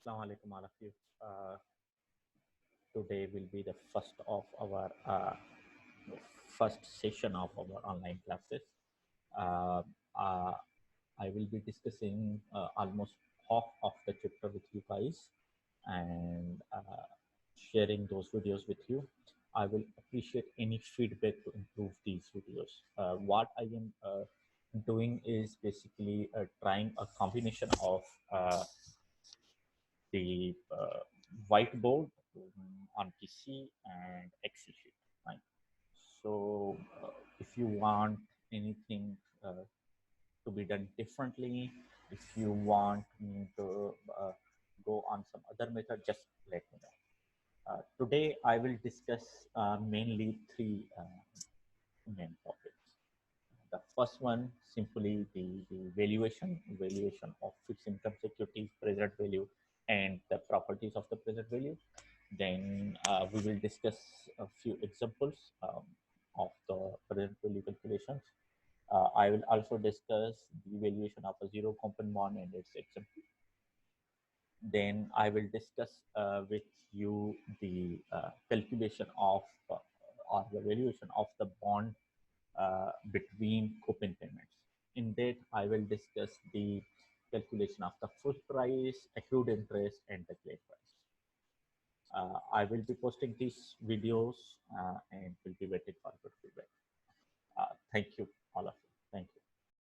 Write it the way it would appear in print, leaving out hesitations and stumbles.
Assalamu alaikum, all of you. Today will be the first of our first session of our online classes. Uh, uh, I will be discussing almost half of the chapter with you guys and sharing those videos with you. I will appreciate any feedback to improve these videos. What I am doing is basically trying a combination of the whiteboard on PC and Excel sheet. Right? So, if you want anything to be done differently, if you want me to go on some other method, just let me know. Today, I will discuss mainly three main topics. The first one, simply the valuation of fixed income securities, present value, and the properties of the present value. Then we will discuss a few examples of the present value calculations. I will also discuss the valuation of a zero coupon bond and its example. Then I will discuss with you the calculation of or the valuation of the bond between coupon payments. In that, I will discuss the calculation of the full price, accrued interest, and the claim price. I will be posting these videos and will be waiting for good feedback. Thank you, all of you. Thank you.